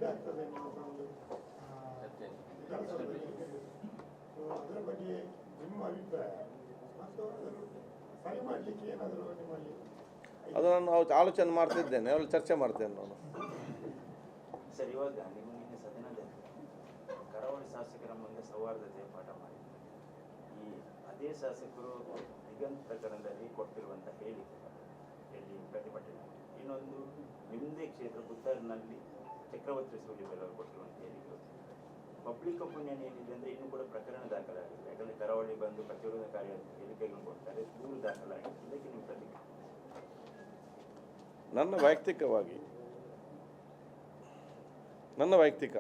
Delay ಆಗ್ತದೆ ಅನ್ನುವಂಥ ಒಂದು ವಿಧಾನಸಭೆಯಲ್ಲಿ ಅದರ ಬಗ್ಗೆ ನಿಮ್ಮ ಅಭಿಪ್ರಾಯ ಮತ್ತು ಅದನ್ನು ಸರಿ ಮಾಡಲಿಕ್ಕೆ ಏನಾದರೂ ನಿಮ್ಮಲ್ಲಿ ಅದು ನಾನು ಆಲೋಚನೆ ಮಾಡ್ತಿದ್ದೇನೆ, ಅವಳು ಚರ್ಚೆ ಮಾಡ್ತೇನೆ ನಾನು. ಸರ್, ಇವಾಗ ನಿಮ್ಮ ನಿನ್ನೆ ಸದನದಲ್ಲಿ ಕರಾವಳಿ ಶಾಸಕರ ಮುಂದೆ ಸೌಹಾರ್ದತೆ ಪಾಠ ಮಾಡಿದ್ದಾರೆ. ಈ ಅದೇ ಶಾಸಕರು ದಿಗಂತ್ ಪ್ರಕರಣದಲ್ಲಿ ಕೊಟ್ಟಿರುವಂಥ ಹೇಳಿಕೆ ಇಲ್ಲಿ ಪ್ರತಿಭಟನೆ, ಇನ್ನೊಂದು ನಿಮ್ಮದೇ ಕ್ಷೇತ್ರ ಪುತ್ತೂರಿನಲ್ಲಿ ಚಕ್ರವರ್ತಿ ಸೂಲಿಬೆಲೆ ಕೊಟ್ಟಿರುವಂಥ ಹೇಳಿಕೆ, ಪಬ್ಲಿಕ್ ಒಪಿನಿಯನ್ ಏನಿದೆ ಅಂದರೆ ಇನ್ನೂ ಕೂಡ ಪ್ರಕರಣ ದಾಖಲಾಗಿದೆ. ಯಾಕಂದರೆ ಕರಾವಳಿ ಬಂದು ಪ್ರತಿರೋಧಕಾರಿ ಹೇಳಿಕೆಗಳನ್ನು ಕೊಡ್ತಾರೆ, ದೂರು ದಾಖಲಾಗಿದೆ. ಇದಕ್ಕೆ ನಿಮ್ಮ ಪ್ರತಿಕ್ರಿಯೆ? ನನ್ನ ವೈಯಕ್ತಿಕ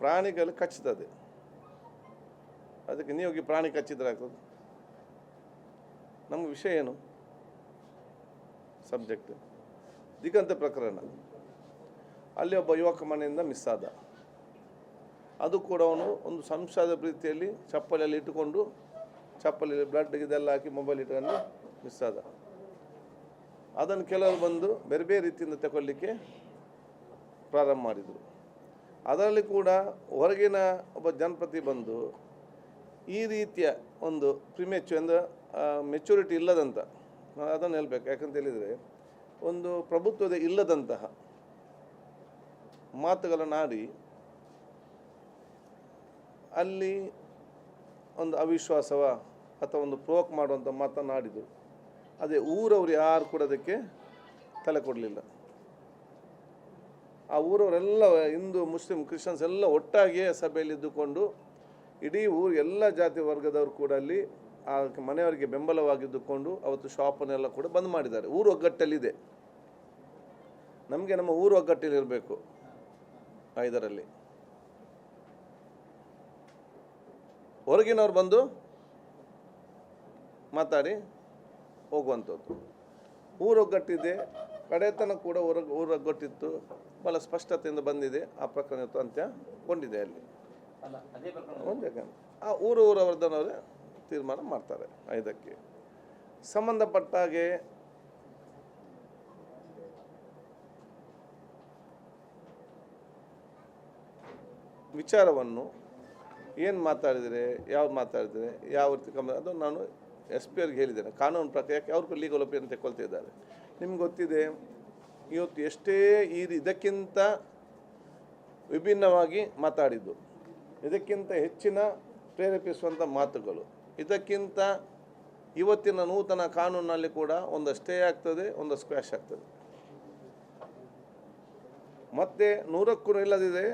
ಪ್ರಾಣಿಗಳು ಕಚ್ಚುತ್ತದೆ, ಅದಕ್ಕೆ ನೀವು ಪ್ರಾಣಿ ಕಚ್ಚಿದ್ರೆ ಆಗ್ತದೆ. ನಮ್ಮ ವಿಷಯ ಏನು? ಸಬ್ಜೆಕ್ಟ್ ದಿಗಂತ ಪ್ರಕರಣ. ಅಲ್ಲಿ ಒಬ್ಬ ಯುವಕ ಮನೆಯಿಂದ ಮಿಸ್ ಆದ. ಅದು ಕೂಡ ಅವನು ಒಂದು ಸಂಶಯದ ಪ್ರೀತಿಯಲ್ಲಿ ಚಪ್ಪಲಿಯಲ್ಲಿ ಇಟ್ಟುಕೊಂಡು, ಚಪ್ಪಲಿ ಬ್ಲಡ್ ಇದೆಲ್ಲ ಹಾಕಿ ಮೊಬೈಲ್ ಇಟ್ಕೊಂಡು ಮಿಸ್ ಆದ. ಅದನ್ನು ಕೆಲವರು ಬಂದು ಬೇರೆ ಬೇರೆ ರೀತಿಯಿಂದ ತಗೊಳ್ಳಿಕ್ಕೆ ಪ್ರಾರಂಭ ಮಾಡಿದರು. ಅದರಲ್ಲಿ ಕೂಡ ಹೊರಗಿನ ಒಬ್ಬ ಜನಪ್ರತಿ ಬಂದು ಈ ರೀತಿಯ ಒಂದು ಅಂದರೆ ಮೆಚುರಿಟಿ ಇಲ್ಲದಂಥ, ಅದನ್ನು ಹೇಳ್ಬೇಕು. ಯಾಕಂತ ಹೇಳಿದರೆ ಒಂದು ಪ್ರಭುತ್ವದ ಇಲ್ಲದಂತಹ ಮಾತುಗಳನ್ನು ಆಡಿ ಅಲ್ಲಿ ಒಂದು ಅವಿಶ್ವಾಸವ ಅಥವಾ ಒಂದು ಪ್ರೋಕ್ ಮಾಡುವಂಥ ಮಾತನಾಡಿದರು. ಅದೇ ಊರವರು ಯಾರು ಕೂಡ ಅದಕ್ಕೆ ತಲೆ ಕೊಡಲಿಲ್ಲ. ಆ ಊರವರೆಲ್ಲ ಹಿಂದೂ ಮುಸ್ಲಿಂ ಕ್ರಿಶ್ಚಿಯನ್ಸ್ ಎಲ್ಲ ಒಟ್ಟಾಗಿಯೇ ಸಭೆಯಲ್ಲಿ ಇದ್ದುಕೊಂಡು ಇಡೀ ಊರು ಎಲ್ಲ ಜಾತಿ ವರ್ಗದವರು ಕೂಡ ಅಲ್ಲಿ ಆ ಮನೆಯವರಿಗೆ ಬೆಂಬಲವಾಗಿದ್ದುಕೊಂಡು ಅವತ್ತು ಶಾಪನ್ನೆಲ್ಲ ಕೂಡ ಬಂದ್ ಮಾಡಿದ್ದಾರೆ. ಊರು ಒಗ್ಗಟ್ಟಲ್ಲಿದೆ. ನಮಗೆ ನಮ್ಮ ಊರು ಒಗ್ಗಟ್ಟಲ್ಲಿರಬೇಕು. ಇದರಲ್ಲಿ ಹೊರಗಿನವ್ರು ಬಂದು ಮಾತಾಡಿ ಹೋಗುವಂಥದ್ದು. ಊರೊಗ್ಗಟ್ಟಿದೆ, ಕಡೆತನ ಕೂಡ ಊರೊಗ್ಗಟ್ಟಿತ್ತು, ಭಾಳ ಸ್ಪಷ್ಟತೆಯಿಂದ ಬಂದಿದೆ. ಆ ಪ್ರಕರಣ ಅಂತ್ಯಗೊಂಡಿದೆ. ಅಲ್ಲಿ ಒಂದೇ ಆ ಊರವರದವರೇ ತೀರ್ಮಾನ ಮಾಡ್ತಾರೆ. ಇದಕ್ಕೆ ಸಂಬಂಧಪಟ್ಟ ಹಾಗೆ ವಿಚಾರವನ್ನು ಏನು ಮಾತಾಡಿದರೆ, ಯಾವ್ದು ಮಾತಾಡಿದರೆ, ಯಾವ ರೀತಿ ಅದು ನಾನು SP ಅವ್ರಿಗೆ ಹೇಳಿದ್ದೇನೆ. ಕಾನೂನು ಪ್ರಕಾರ ಯಾಕೆ ಅವ್ರಿಗೂ ಲೀಗಲ್ ಒಪಿನಿಯನ್ ತೆಗೊಳ್ತಾ ಇದ್ದಾರೆ. ನಿಮ್ಗೆ ಗೊತ್ತಿದೆ, ಇವತ್ತು ಎಷ್ಟೇ ಇದಕ್ಕಿಂತ ವಿಭಿನ್ನವಾಗಿ ಮಾತಾಡಿದ್ದು, ಇದಕ್ಕಿಂತ ಹೆಚ್ಚಿನ ಪ್ರೇರೇಪಿಸುವಂಥ ಮಾತುಗಳು, ಇದಕ್ಕಿಂತ ಇವತ್ತಿನ ನೂತನ ಕಾನೂನಲ್ಲಿ ಕೂಡ ಒಂದು ಸ್ಟೇ ಆಗ್ತದೆ, ಒಂದು ಸ್ಕ್ವ್ಯಾಶ್ ಆಗ್ತದೆ. ಮತ್ತು 100ಕ್ಕೂ ಇಲ್ಲದಿದೆ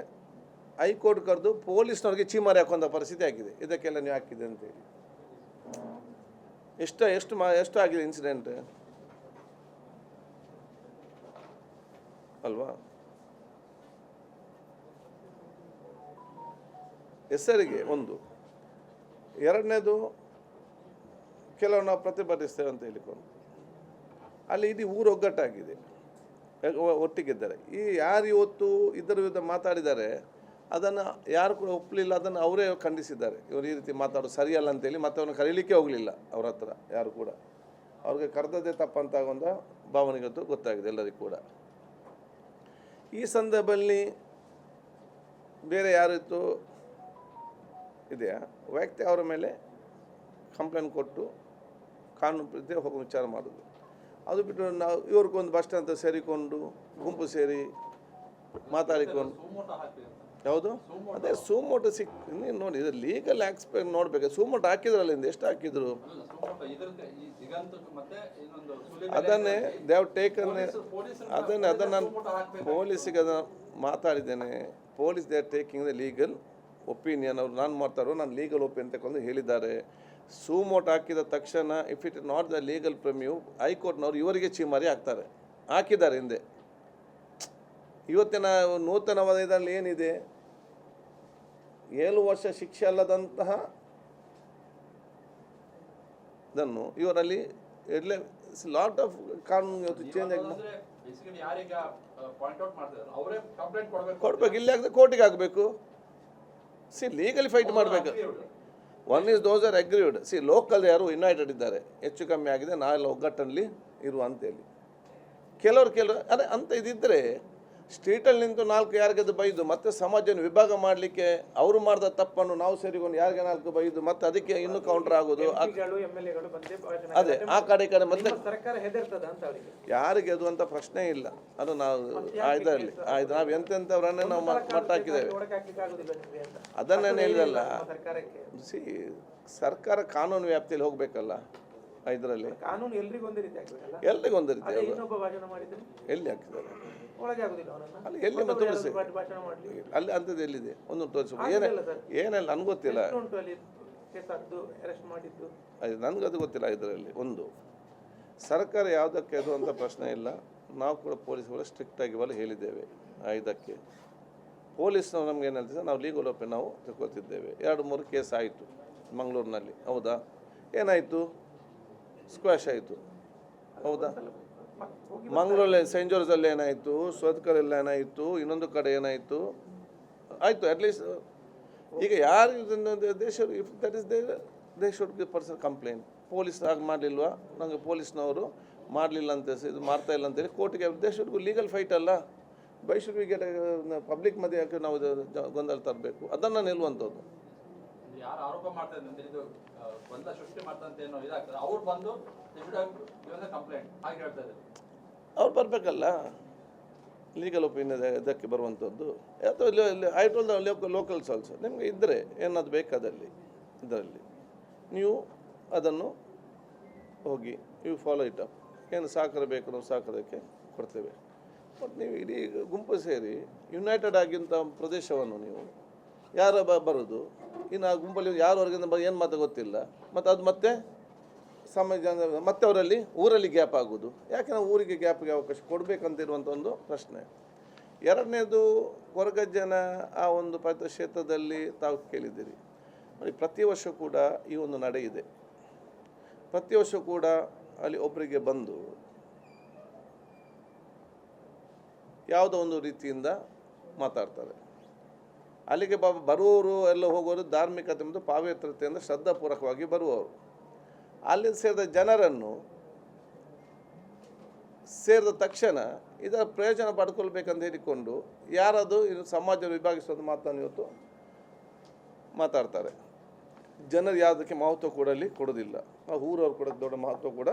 ಹೈಕೋರ್ಟ್ ಕರೆದು ಪೊಲೀಸ್ನವ್ರಿಗೆ ಚೀಮಾರಿ ಹಾಕುವಂಥ ಪರಿಸ್ಥಿತಿ ಆಗಿದೆ. ಇದಕ್ಕೆಲ್ಲ ನೀವು ಹಾಕಿದೆ ಅಂತೇಳಿ ಎಷ್ಟು ಆಗಿದೆ ಇನ್ಸಿಡೆಂಟ್ ಅಲ್ವಾ? ಹೆಸರಿಗೆ ಒಂದು. ಎರಡನೇದು, ಕೆಲವು ನಾವು ಪ್ರತಿಭಟಿಸ್ತೇವೆ ಅಂತ ಹೇಳಿಕೊಂಡು ಅಲ್ಲಿ ಇಡೀ ಊರು ಒಗ್ಗಟ್ಟಾಗಿದೆ, ಒಟ್ಟಿಗಿದ್ದಾರೆ. ಯಾರು ಇವತ್ತು ಇದರ ವಿರುದ್ಧ ಮಾತಾಡಿದ್ದಾರೆ ಅದನ್ನು ಯಾರು ಕೂಡ ಒಪ್ಪಲಿಲ್ಲ, ಅದನ್ನು ಅವರೇ ಖಂಡಿಸಿದ್ದಾರೆ. ಇವರು ಈ ರೀತಿ ಮಾತಾಡೋದು ಸರಿಯಲ್ಲ ಅಂತೇಳಿ ಮತ್ತೆ ಅವನು ಕರೀಲಿಕ್ಕೆ ಹೋಗಲಿಲ್ಲ ಅವ್ರ ಹತ್ರ ಯಾರು ಕೂಡ. ಅವ್ರಿಗೆ ಕರೆದದ್ದೇ ತಪ್ಪಂತ ಒಂದು ಭಾವನೆಗತ್ತು ಗೊತ್ತಾಗಿದೆ ಎಲ್ಲರಿಗೂ ಕೂಡ. ಈ ಸಂದರ್ಭದಲ್ಲಿ ಬೇರೆ ಯಾರಿತ್ತು ಇದೆಯಾ ವ್ಯಕ್ತಿ ಅವರ ಮೇಲೆ ಕಂಪ್ಲೇಂಟ್ ಕೊಟ್ಟು ಕಾನೂನು ಪ್ರತಿ ಹೋಗೋ ವಿಚಾರ ಮಾಡೋದು. ಅದು ಬಿಟ್ಟು ನಾವು ಇವ್ರಿಗೊಂದು ಬಸ್ ಸ್ಟ್ಯಾಂಡ್ ಅಂತ ಸೇರಿಕೊಂಡು ಗುಂಪು ಸೇರಿ ಮಾತಾಡಿಕೊಂಡು ಯಾವುದು ಅದೇ ಸೂಮೋಟೋ ನೀನು ನೋಡಿ, ಇದು ಲೀಗಲ್ ಆಸ್ಪೆಕ್ಟ್ ನೋಡ್ಬೇಕು. ಸೂಮೋಟೋ ಹಾಕಿದ್ರಲ್ಲ, ಎಷ್ಟು ಹಾಕಿದ್ರು ಅದನ್ನೇ ದೇವ್ ಟೇಕನ್ ಅದನ್ನು ನಾನು ಪೊಲೀಸಿಗೆ ಅದನ್ನು ಮಾತಾಡಿದ್ದೇನೆ. Police they are taking the legal opinion. ಅವ್ರು ನಾನು ಮಾಡ್ತಾರೋ ನಾನು ಲೀಗಲ್ ಒಪಿನಿಯನ್ ತಗೊಂಡು ಹೇಳಿದ್ದಾರೆ. ಸೂಮೋಟೋ ಹಾಕಿದ ತಕ್ಷಣ if it is not the legal purview ಹೈಕೋರ್ಟ್ನವ್ರು ಇವರಿಗೆ ಚೀಮಾರಿ ಹಾಕಿದ್ದಾರೆ ಹಿಂದೆ. ಇವತ್ತಿನ ನೂತನವಾದ ಇದರಲ್ಲಿ ಏನಿದೆ, 7 ವರ್ಷ ಶಿಕ್ಷೆ ಅಲ್ಲದಂತಹ ಇದನ್ನು ಇವರಲ್ಲಿ ಲಾಟ್ ಆಫ್ ಕಾನೂನು ಇವತ್ತು ಚೇಂಜ್ ಆಗಿ ಕೊಡ್ಬೇಕು. ಇಲ್ಲಿ ಆಗದೆ ಕೋರ್ಟಿಗೆ ಆಗಬೇಕು. ಲೀಗಲಿ ಫೈಟ್ ಮಾಡಬೇಕು. One is those are agreed. C local ಯಾರು ಯುನೈಟೆಡ್ ಇದ್ದಾರೆ, ಹೆಚ್ಚು ಕಮ್ಮಿ ಆಗಿದೆ, ನಾವೆಲ್ಲ ಒಗ್ಗಟ್ಟಲ್ಲಿ ಇರುವ ಅಂತೇಳಿ. ಕೆಲವರು ಅದೇ ಅಂತ ಇದ್ದಿದ್ದರೆ ಸ್ಟ್ರೀಟಲ್ಲಿ ನಿಂತು ನಾಲ್ಕು ಯಾರಿಗದು ಬೈದು ಮತ್ತೆ ಸಮಾಜನ ವಿಭಾಗ ಮಾಡಲಿಕ್ಕೆ ಅವರು ಮಾಡಿದ ತಪ್ಪನ್ನು ನಾವು ಸೇರಿಕೊಂಡು ಯಾರಿಗೆ ನಾಲ್ಕು ಬೈದು ಮತ್ತೆ ಅದಕ್ಕೆ ಇನ್ನೂ ಕೌಂಟರ್ ಆಗೋದು. ಅದೇ ಆ ಕಡೆ ಈ ಕಡೆ ಮತ್ತೆ ಯಾರಿಗೆ ಅದು ಅಂತ ಪ್ರಶ್ನೆ ಇಲ್ಲ. ಅದು ನಾವು ಇದರಲ್ಲಿ ನಾವು ಎಂತೆಂಥವ್ರನ್ನೇ ನಾವು ಮಟ್ಟ ಹಾಕಿದ್ದೇವೆ. ಅದನ್ನೇನು ಹೇಳಿದಲ್ಲ, ಸಿ ಸರ್ಕಾರ ಕಾನೂನು ವ್ಯಾಪ್ತಿಯಲ್ಲಿ ಹೋಗಬೇಕಲ್ಲ. ಇದರಲ್ಲಿ ಕಾನೂನು ಎಲ್ರಿಗೂ ಒಂದೇ ರೀತಿ ಆಗ್ಬೇಕಲ್ಲ, ಎಲ್ರಿಗೂ ಒಂದೇ ರೀತಿ. ಇನ್ನೊಬ್ಬ ಭಾಷಣ ಮಾಡಿದ್ರೆ ಎಲ್ಲಿ ಹಾಕಿದ್ದಾರೆ ಒಳಗೆ ಆಗುದಿಲ್ಲ ಅವನನ್ನ, ಅಲ್ಲಿ ಎಲ್ಲಿ ಮತ್ತೆ ತೋರಿಸಿ ಭಾಷಣ ಮಾಡಲಿ ಅಲ್ಲಿ ಅಂಥದ್ದು ಎಲ್ಲಿದೆ ಒಂದು ತೋರಿಸ್ಬೋದು. ಏನೆಲ್ಲ ನನಗೆ ಗೊತ್ತಿಲ್ಲ, ಉಂಟು ಅಲ್ಲಿ ಕೇಸ್ ಹಾಕ್ದು ಅರೆಸ್ಟ್ ಮಾಡಿದ್ದು, ಅದು ನನಗದು ಗೊತ್ತಿಲ್ಲ. ಇದರಲ್ಲಿ ಒಂದು ಸರ್ಕಾರ ಯಾವುದಕ್ಕೆ ಅದು ಅಂತ ಪ್ರಶ್ನೆ ಇಲ್ಲ. ನಾವು ಕೂಡ ಪೊಲೀಸ್ಗಳು ಸ್ಟ್ರಿಕ್ಟಾಗಿ ಬಲ್ಲ ಹೇಳಿದ್ದೇವೆ. ಇದಕ್ಕೆ ಪೊಲೀಸ್ನವ್ರು ನಮ್ಗೆ ಏನು ಹೇಳ್ತಿದ್ದಾರೆ, ನಾವು ಲೀಗಲ್ ಒಪಿನಿಯನ್ ನಾವು ತಗೊಳ್ತಿದ್ದೇವೆ. 2-3 ಕೇಸ್ ಆಯಿತು ಮಂಗಳೂರಿನಲ್ಲಿ, ಹೌದಾ? ಏನಾಯಿತು? ಸ್ಕ್ವಾಶ್ ಆಯಿತು, ಹೌದಾ? ಮಂಗಳೂರಲ್ಲಿ ಸೈಂಟ್ ಜೋರ್ಜಲ್ಲಿ ಏನಾಯಿತು, ಸೋತ್ಕರಲ್ಲಿ ಏನಾಯಿತು, ಇನ್ನೊಂದು ಕಡೆ ಏನಾಯಿತು, ಆಯಿತು. ಅಟ್ಲೀಸ್ಟ್ ಈಗ ಯಾರು if that is they should B person complaint. Police ಆಗಿ ಮಾಡಲಿಲ್ವಾ, ನನಗೆ ಪೊಲೀಸ್ನವರು ಮಾಡಲಿಲ್ಲ ಅಂತ ಇದು ಮಾಡ್ತಾ ಇಲ್ಲ ಅಂತೇಳಿ ಕೋರ್ಟಿಗೆ they should be legal fight ಅಲ್ಲ. Why should we get public ಮಧ್ಯೆ ಯಾಕೆ ನಾವು ಗೊಂದಲ ತರಬೇಕು? ಅದನ್ನು ನಿಲ್ಲುವಂಥದ್ದು. ಯಾರು ಆರೋಪ ಮಾಡ್ತಾ ಇದ್ದಾರೆ ಇದು ಗೊಂದಲ ಸೃಷ್ಟಿ ಮಾಡ್ತಂತ ಏನೋ ಇದಾಗ್ತದೆ, ಅವ್ರು ಬಂದು ಕಂಪ್ಲೇಂಟ್ ಹಾಗೆ ಹೇಳ್ತಾ ಇದ್ದಾರೆ. ಅವ್ರು ಬರಬೇಕಲ್ಲ ಲೀಗಲ್ ಒಪಿನಿಯನ್ ಇದಕ್ಕೆ ಬರುವಂಥದ್ದು. ಅಥವಾ I told the locals also, ನಿಮಗೆ ಇದ್ದರೆ ಏನಾದ್ರು ಬೇಕಾದಲ್ಲಿ ಇದರಲ್ಲಿ ನೀವು ಅದನ್ನು ಹೋಗಿ ನೀವು ಫಾಲೋ ಇಟ್ ಅಪ್. ಏನು ಸಹಕಾರ ಬೇಕು ನಾವು ಸಹಕಾರಕ್ಕೆ ಕೊಡ್ತೇವೆ. ಬಟ್ ನೀವು ಇಡೀ ಗುಂಪು ಸೇರಿ ಯುನೈಟೆಡ್ ಆಗಿಂಥ ಪ್ರದೇಶವನ್ನು ನೀವು ಯಾರು ಬರೋದು, ಇನ್ನು ಆ ಗುಂಪಲ್ಲಿ ಯಾರು ಹೊರಗಿಂದ ಏನು ಮಾತು ಗೊತ್ತಿಲ್ಲ, ಮತ್ತು ಅದು ಮತ್ತೆ ಸಮಾಜ ಮತ್ತೆ ಅವರಲ್ಲಿ ಊರಲ್ಲಿ ಗ್ಯಾಪ್ ಆಗೋದು. ಯಾಕೆ ನಾವು ಊರಿಗೆ ಗ್ಯಾಪ್ಗೆ ಅವಕಾಶ ಕೊಡಬೇಕಂತಿರುವಂಥ ಒಂದು ಪ್ರಶ್ನೆ. ಎರಡನೇದು ವರ್ಗ ಜನ ಆ ಒಂದು ಕ್ಷೇತ್ರದಲ್ಲಿ ತಾವು ಕೇಳಿದ್ದೀರಿ ನೋಡಿ, ಪ್ರತಿ ವರ್ಷ ಕೂಡ ಈ ಒಂದು ನಡೆ ಇದೆ. ಪ್ರತಿ ವರ್ಷ ಕೂಡ ಅಲ್ಲಿ ಒಬ್ಬರಿಗೆ ಬಂದು ಯಾವುದೋ ಒಂದು ರೀತಿಯಿಂದ ಮಾತಾಡ್ತಾರೆ. ಅಲ್ಲಿಗೆ ಬರುವವರು ಎಲ್ಲ ಹೋಗೋರು ಧಾರ್ಮಿಕತೆ ಮತ್ತು ಪಾವಿತ್ರತೆಯಿಂದ ಶ್ರದ್ಧಾಪೂರ್ವಕವಾಗಿ ಬರುವವರು. ಅಲ್ಲಿ ಸೇರಿದ ಜನರನ್ನು ಸೇರಿದ ತಕ್ಷಣ ಇದರ ಪ್ರಯೋಜನ ಪಡ್ಕೊಳ್ಬೇಕಂತ ಹೇಳಿಕೊಂಡು ಯಾರದು ಇದು ಸಮಾಜ ವಿಭಾಗಿಸೋದು ಮಾತನ್ನು ಇವತ್ತು ಮಾತಾಡ್ತಾರೆ. ಜನರು ಯಾವುದಕ್ಕೆ ಮಹತ್ವ ಕೂಡ ಅಲ್ಲಿ ಕೊಡೋದಿಲ್ಲ. ಆ ಊರವ್ರು ಕೂಡ ದೊಡ್ಡ ಮಹತ್ವ ಕೂಡ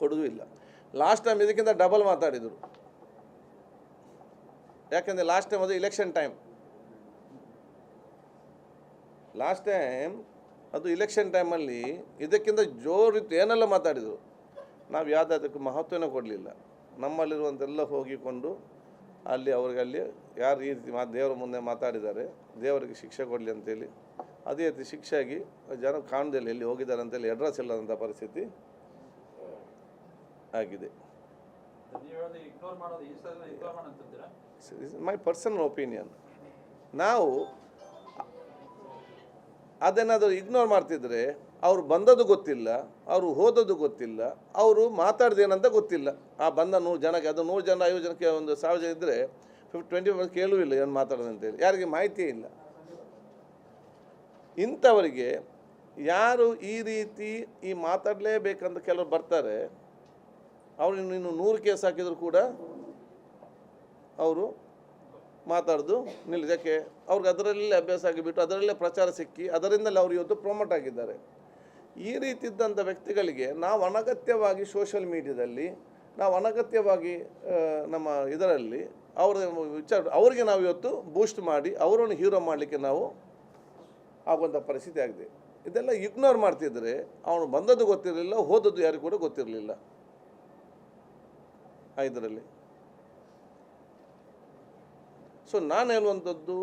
ಕೊಡೋದು ಇಲ್ಲ. ಲಾಸ್ಟ್ ಟೈಮ್ ಇದಕ್ಕಿಂತ ಡಬಲ್ ಮಾತಾಡಿದರು. ಯಾಕೆಂದರೆ ಲಾಸ್ಟ್ ಟೈಮ್ ಅದು ಇಲೆಕ್ಷನ್ ಟೈಮ್. ಲಾಸ್ಟ್ ಟೈಮ್ ಅದು ಇಲೆಕ್ಷನ್ ಟೈಮಲ್ಲಿ ಇದಕ್ಕಿಂತ ಜೋರಿತ್ತು ಏನೆಲ್ಲ ಮಾತಾಡಿದರು. ನಾವು ಯಾವುದಕ್ಕೆ ಮಹತ್ವನೇ ಕೊಡಲಿಲ್ಲ. ನಮ್ಮಲ್ಲಿರುವಂತೆಲ್ಲ ಹೋಗಿಕೊಂಡು ಅಲ್ಲಿ ಅವ್ರಿಗೆ ಅಲ್ಲಿ ಯಾರು ಈ ರೀತಿ ದೇವರ ಮುಂದೆ ಮಾತಾಡಿದ್ದಾರೆ, ದೇವರಿಗೆ ಶಿಕ್ಷೆ ಕೊಡಲಿ ಅಂತೇಳಿ ಅದೇ ರೀತಿ ಶಿಕ್ಷೆ ಆಗಿ ಜನ ಕಾಣದಲ್ಲಿ ಎಲ್ಲಿ ಹೋಗಿದ್ದಾರೆ ಅಂತೇಳಿ ಅಡ್ರೆಸ್ ಇಲ್ಲದಂಥ ಪರಿಸ್ಥಿತಿ ಆಗಿದೆ. My personal opinion. ನಾವು ಅದೇನಾದರೂ ಇಗ್ನೋರ್ ಮಾಡ್ತಿದ್ರೆ ಅವರು ಬಂದದ್ದು ಗೊತ್ತಿಲ್ಲ, ಅವರು ಹೋದದ್ದು ಗೊತ್ತಿಲ್ಲ, ಅವರು ಮಾತಾಡ್ದೇನಂತ ಗೊತ್ತಿಲ್ಲ. ಆ ಬಂದ 100 ಜನಕ್ಕೆ, ಅದು 100 ಜನ 50 ಜನಕ್ಕೆ ಒಂದು 1000 ಜನ ಇದ್ದರೆ 25% ಕೇಳೂ ಇಲ್ಲ ಏನು ಮಾತಾಡೋದು ಅಂತೇಳಿ. ಯಾರಿಗೆ ಮಾಹಿತಿಯೇ ಇಲ್ಲ. ಇಂಥವರಿಗೆ ಯಾರು ಈ ರೀತಿ ಈ ಮಾತಾಡಲೇಬೇಕಂತ ಕೆಲವರು ಬರ್ತಾರೆ, ಅವರು ಇನ್ನು 100 ಕೇಸ್ ಹಾಕಿದ್ರು ಕೂಡ ಅವರು ಮಾತಾಡೋದು ನಿಲ್ಲಕ್ಕೆ ಅವ್ರಿಗೆ ಅದರಲ್ಲೇ ಅಭ್ಯಾಸ ಆಗಿಬಿಟ್ಟು ಅದರಲ್ಲೇ ಪ್ರಚಾರ ಸಿಕ್ಕಿ ಅದರಿಂದಲೇ ಅವರು ಇವತ್ತು ಪ್ರೊಮೋಟ್ ಆಗಿದ್ದಾರೆ. ಈ ರೀತಿ ಇದ್ದಂಥ ವ್ಯಕ್ತಿಗಳಿಗೆ ನಾವು ಅನಗತ್ಯವಾಗಿ ಸೋಷಿಯಲ್ ಮೀಡಿಯಾದಲ್ಲಿ ನಾವು ಅನಗತ್ಯವಾಗಿ ನಮ್ಮ ಇದರಲ್ಲಿ ಅವರ ಅವರಿಗೆ ನಾವು ಇವತ್ತು ಬೂಸ್ಟ್ ಮಾಡಿ ಅವರನ್ನು ಹೀರೋ ಮಾಡಲಿಕ್ಕೆ ನಾವು ಆಗುವಂಥ ಪರಿಸ್ಥಿತಿ ಆಗಿದೆ. ಇದೆಲ್ಲ ಇಗ್ನೋರ್ ಮಾಡ್ತಿದ್ರೆ ಅವನು ಬಂದದ್ದು ಗೊತ್ತಿರಲಿಲ್ಲ, ಹೋದದ್ದು ಯಾರಿಗೂ ಕೂಡ ಗೊತ್ತಿರಲಿಲ್ಲ. ಇದರಲ್ಲಿ ಸೊ ನಾನು ಹೇಳುವಂಥದ್ದು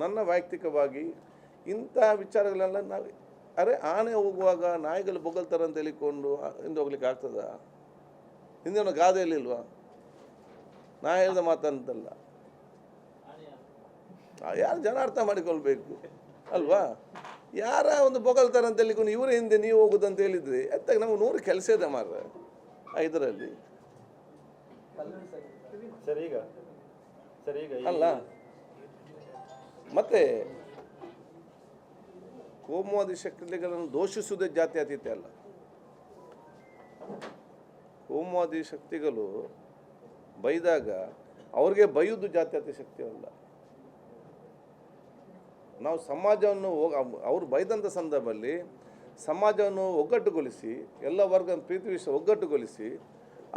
ನನ್ನ ವೈಯಕ್ತಿಕವಾಗಿ ಇಂಥ ವಿಚಾರಗಳೆಲ್ಲ ನಾವು ಆನೆ ಹೋಗುವಾಗ ನಾಯಿಗಳು ಬೊಗಳ್ತಾರೆ ಅಂತ ಹೇಳಿಕೊಂಡು ಹಿಂದೆ ಹೋಗ್ಲಿಕ್ಕೆ ಆಗ್ತದ? ಹಿಂದಿನ ಗಾದೆಯಲ್ಲಿ ಇಲ್ವಾ? ನಾ ಹೇಳಿದ ಮಾತಂತಲ್ಲ, ಯಾರು ಜನ ಅರ್ಥ ಮಾಡಿಕೊಳ್ಬೇಕು ಅಲ್ವಾ? ಯಾರ ಒಂದು ಬೊಗಳ್ತಾರೆ ಅಂತ ಹೇಳಿಕೊಂಡು ಇವರ ಹಿಂದೆ ನೀವು ಹೋಗುದಂತ ಹೇಳಿದ್ರಿ ಎತ್ತಾಗ ನಮ್ಗೆ 100 ಕೆಲಸ ಇದೆ ಮಾರ್ರೆ ಇದರಲ್ಲಿ ಅಲ್ಲ. ಮತ್ತೆ ಕೋಮುವಾದಿ ಶಕ್ತಿಗಳನ್ನು ದೋಷಿಸುವುದೇ ಜಾತ್ಯತೀತ ಅಲ್ಲ. ಕೋಮುವಾದಿ ಶಕ್ತಿಗಳು ಬೈದಾಗ ಅವ್ರಿಗೆ ಬೈಯುವುದು ಜಾತ್ಯತೀತ ಶಕ್ತಿ ಅಲ್ಲ. ನಾವು ಸಮಾಜವನ್ನು ಅವರು ಬೈದಂಥ ಸಂದರ್ಭದಲ್ಲಿ ಸಮಾಜವನ್ನು ಒಗ್ಗಟ್ಟುಗೊಳಿಸಿ ಎಲ್ಲ ವರ್ಗ ಪ್ರೀತಿ ವಿಶ್ವಾಸ ಒಗ್ಗಟ್ಟುಗೊಳಿಸಿ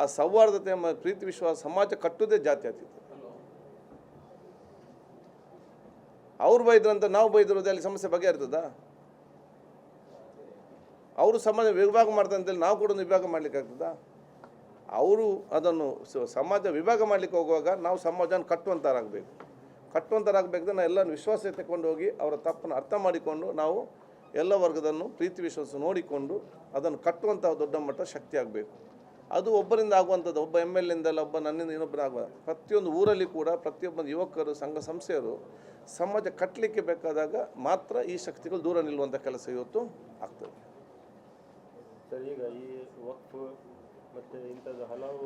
ಆ ಸೌಹಾರ್ದತೆ ಪ್ರೀತಿ ವಿಶ್ವಾಸ ಸಮಾಜ ಕಟ್ಟುವುದೇ ಜಾತ್ಯತೀತ. ಅವ್ರು ಬೈದ್ರಂತ ನಾವು ಬೈದಿರೋದು ಅಲ್ಲಿ ಸಮಸ್ಯೆ ಬಗೆಹರಿತದ? ಅವರು ಸಮಾಜ ವಿಭಾಗ ಮಾಡ್ತಾರೆ ಅಂತೇಳಿ ನಾವು ಕೂಡ ವಿಭಾಗ ಮಾಡ್ಲಿಕ್ಕೆ ಆಗ್ತದಾ? ಅವರು ಅದನ್ನು ಸಮಾಜ ವಿಭಾಗ ಮಾಡಲಿಕ್ಕೆ ಹೋಗುವಾಗ ನಾವು ಸಮಾಜವನ್ನು ಕಟ್ಟುವಂಥರಾಗಬೇಕು. ನಾವು ಎಲ್ಲರೂ ವಿಶ್ವಾಸ ತಗೊಂಡು ಹೋಗಿ ಅವರ ತಪ್ಪನ್ನು ಅರ್ಥ ಮಾಡಿಕೊಂಡು ನಾವು ಎಲ್ಲ ವರ್ಗದನ್ನು ಪ್ರೀತಿ ವಿಶ್ವಾಸ ನೋಡಿಕೊಂಡು ಅದನ್ನು ಕಟ್ಟುವಂಥ ದೊಡ್ಡ ಮಟ್ಟ ಶಕ್ತಿ ಆಗಬೇಕು. ಅದು ಒಬ್ಬರಿಂದ ಆಗುವಂಥದ್ದು, ಒಬ್ಬ MLA ಇಂದಲ್ಲ, ಒಬ್ಬ ನನ್ನಿಂದ ಇನ್ನೊಬ್ಬರು ಆಗುವ. ಪ್ರತಿಯೊಂದು ಊರಲ್ಲಿ ಕೂಡ ಪ್ರತಿಯೊಬ್ಬ ಯುವಕರು ಸಂಘ ಸಂಸ್ಥೆಯರು ಸಮಾಜ ಕಟ್ಟಲಿಕ್ಕೆ ಬೇಕಾದಾಗ ಮಾತ್ರ ಈ ಶಕ್ತಿಗಳು ದೂರ ನಿಲ್ಲುವಂಥ ಕೆಲಸ ಇವತ್ತು ಆಗ್ತದೆ. ಸರ್, ಈಗ ಈ ವಕ್ಫ್ ಮತ್ತು ಇಂಥದ್ದು ಹಲವು